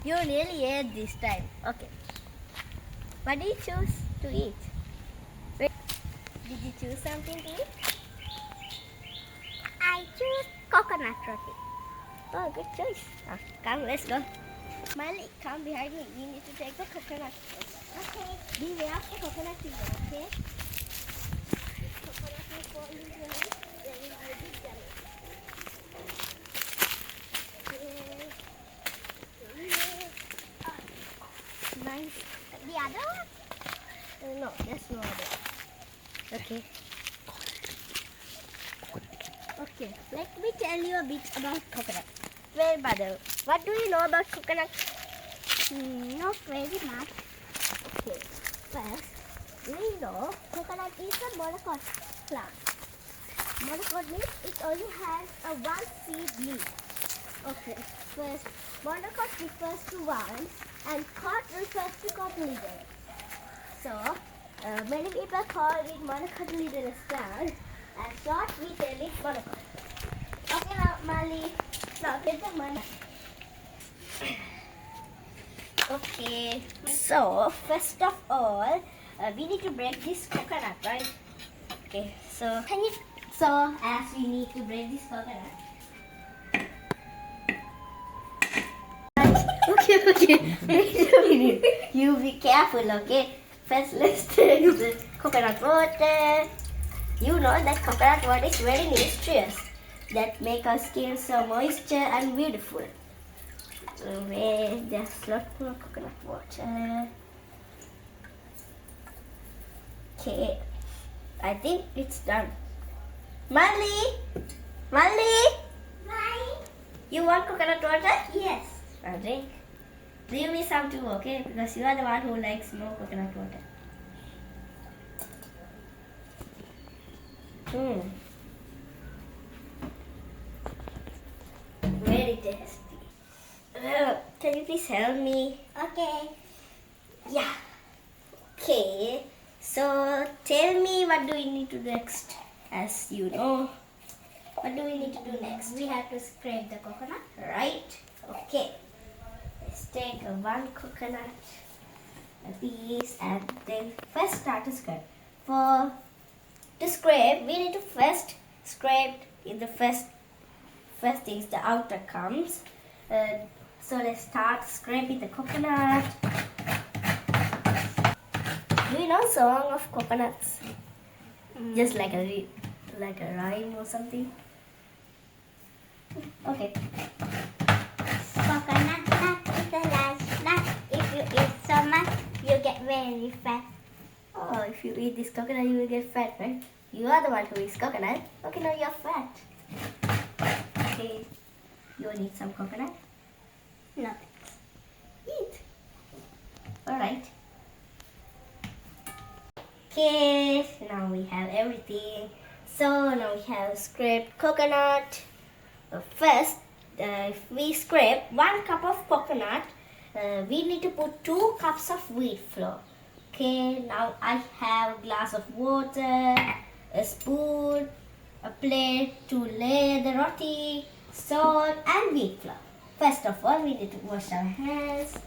You nearly ate this time. Okay. What did you choose to eat? Wait, did you choose something to eat? I choose coconut roti. Oh, good choice. Come, let's go. Miley, come behind me. We need to take the coconut. Okay. Beware of the coconut tree, okay? Coconut will fall into your hand. There will be a big damage. Nice. The other one? No, there's no other. Okay. Okay, let me tell you a bit about coconut. Well, brother, what do you know about coconut? Not very much. Okay, first, we know coconut is a monocot plant. Monocot means it only has a one seed leaf. Okay, first, monocot refers to one and cot refers to cotyledon. So, many people call it monocotyledonous plant and short we tell it monocot. Okay, now Mali, now get the money. Okay, so first of all, we need to break this coconut, right? Okay, so as we need to break this coconut. Okay. Wait a minute. You be careful, okay? First, let's take the coconut water. You know that coconut water is very nutritious. That make our skin so moisture and beautiful. Wait, there's a lot more coconut water. Okay, I think it's done. Mali, you want coconut water? Yes. I'll drink. Give me some too, okay? Because you are the one who likes more coconut water. Very tasty. Can you please help me? Okay. Yeah. Okay. So tell me, what do we need to do next? As you know, what do we need to do next? We have to scrape the coconut. Right? Okay. Let's take one coconut, a piece, and then first start to scrape. To scrape, we need to first scrape in the first things the outer comes. So let's start scraping the coconut. Do you know song of coconuts? Just like a rhyme or something. Okay. Coconut nut is the last nut. If you eat so much, you get very fat. Oh, if you eat this coconut, you will get fat, right? You are the one who eats coconut. Okay, now you're fat. Okay, you need some coconut? No. Eat. Alright. Okay, now we have everything. So now we have scraped coconut. First, if we scrape 1 cup of coconut, we need to put 2 cups of wheat flour. Okay, now I have a glass of water, a spoon, a plate to lay the roti, salt and wheat flour. First of all, we need to wash our hands.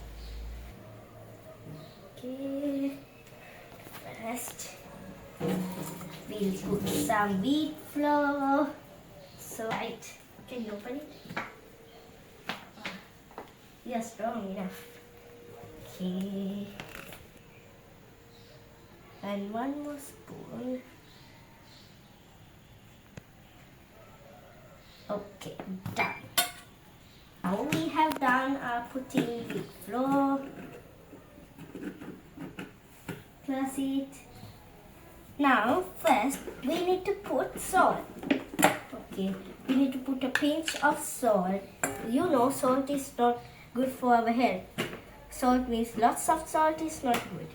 Okay, first we'll put some wheat flour. So right, can you open it? You're strong enough. Okay. And 1 more spoon. Okay, done. Now we have done putting wheat flour. Plus it. Now first we need to put salt. Okay, we need to put a pinch of salt. You know salt is not good for our health. Salt means lots of salt is not good.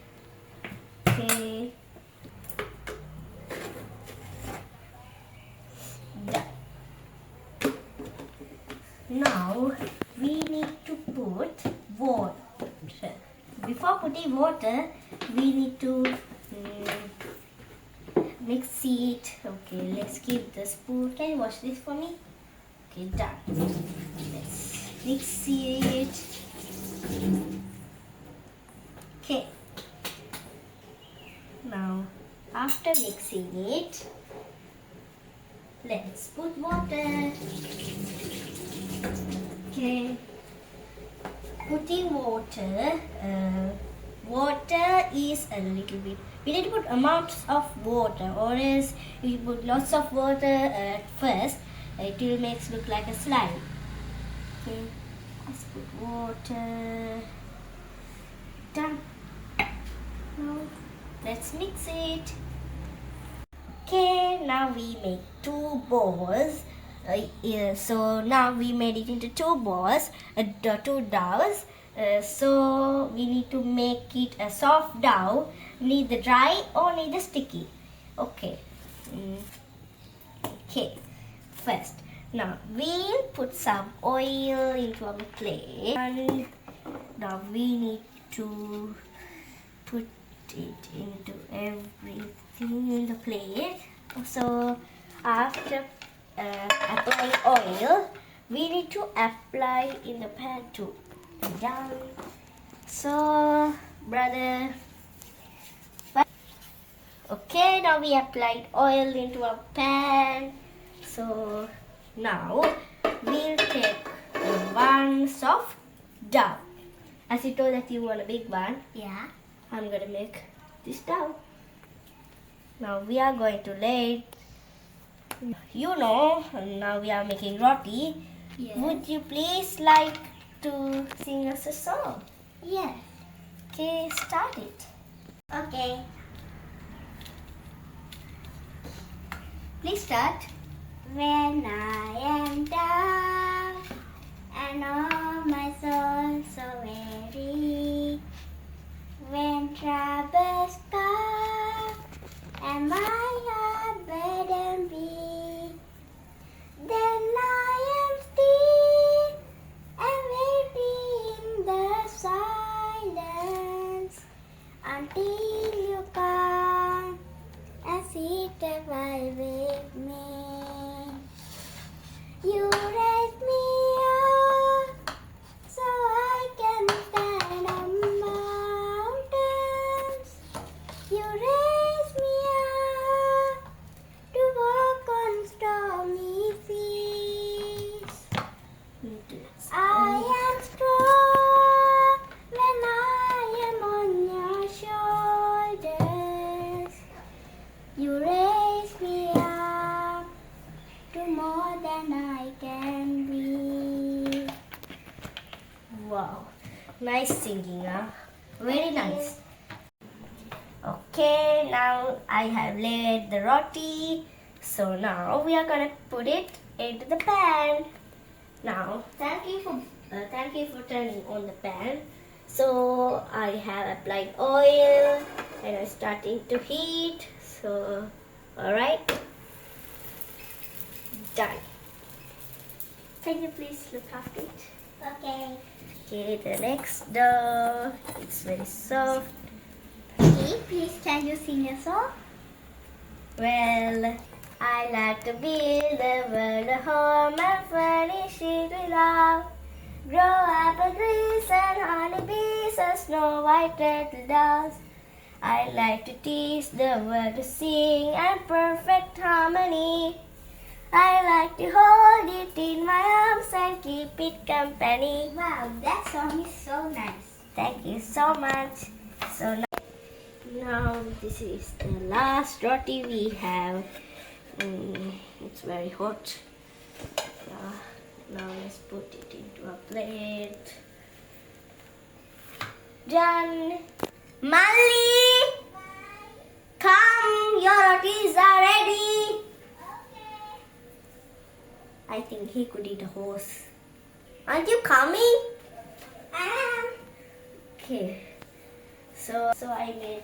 Okay. Done. Now we need to put water. Before putting water, we need to mix it. Okay, let's keep the spoon. Can you wash this for me? Okay, done. Let's mix it. Okay. Now, after mixing it, let's put water. Okay. Putting water. Water is a little bit. We need to put amounts of water, or else if you put lots of water at first, it will make it look like a slime. Okay. Let's put water. Done. Now let's mix it. Okay, now we make 2 balls. So now we made it into 2 balls, 2 doughs. So we need to make it a soft dough, neither dry or neither sticky. Okay. Okay. First, now we'll put some oil into our plate, and now we need to put it into everything in the plate. So after applying oil, we need to apply in the pan too. Done. So brother, okay, now we applied oil into our pan. So now we'll take one soft dough. As you told that you want a big one, Yeah. I'm gonna make this dough. Now we are going to lay it. You know, now we are making roti. Yes. Would you please like to sing us a song? Yes. Okay, start it. Okay. Please start. When I am down and all my soul so weary, when troubles come and my heart burden be, then I am still and waiting in the silence until you come and sit a while with me. You raise me up so I can stand on mountains. You raise me up to walk on stormy seas. I am strong when I am on your shoulders. You raise me up to more than I can be. Wow, nice singing, huh? Very nice. Okay, now I have laid the roti. So now we are gonna put it into the pan. Now, thank you for turning on the pan. So I have applied oil and it's starting to heat. So, all right, done. Can you please look after it? Okay. Okay, the next dough. It's very soft. Okay, please can you sing a song? Well, I like to build the world a home and furnish it with love. Grow apple trees and honeybees and snow white turtle doves. I like to teach the world to sing and perfect harmony. I like to hold it in my arms and keep it company. Wow, that song is so nice. Thank you so much. So now this is the last roti we have. It's very hot. Now let's put it into a plate. Done. Mali, come, your rotis are ready. I think he could eat a horse. Aren't you coming? I am. Okay. So I made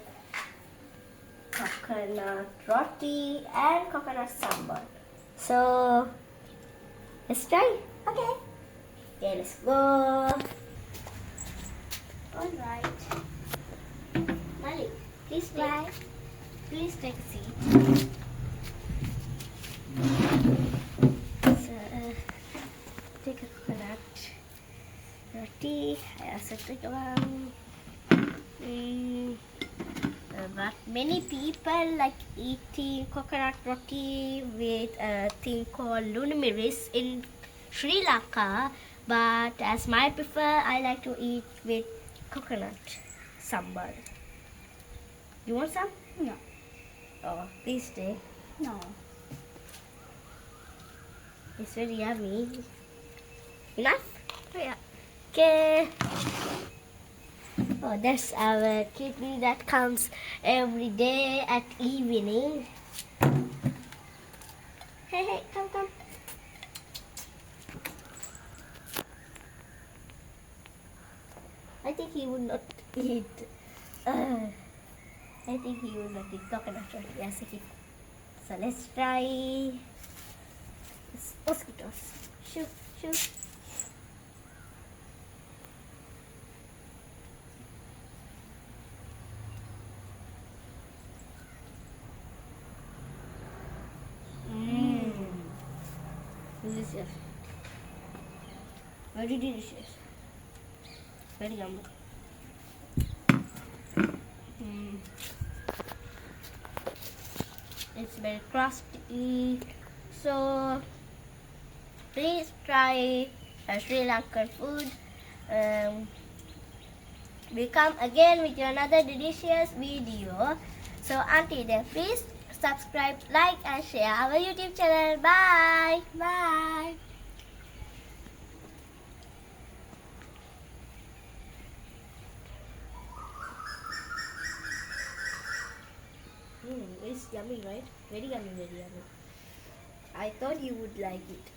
coconut roti and coconut sambar. So let's try. Okay. Okay, let's go. Alright. Malik, please take a seat. So, take a coconut roti. I also But many people like eating coconut roti with a thing called lunamiris in Sri Lanka. But as my prefer, I like to eat with coconut sambal. You want some? No. Oh, please stay. No. It's very yummy. Enough? Yeah. Okay. Oh, that's our kidney that comes every day at evening. Hey, come. I think he would not eat. I think he would not eat coconut roti. Yes, so let's try mosquitoes. Shoot. Delicious. Very delicious. Very yummy. It's very crusty. So please try Sri Lankan food. We come again with another delicious video. So until then, please subscribe, like and share our YouTube channel. Bye. Bye. It's yummy, right? Very yummy. I thought you would like it.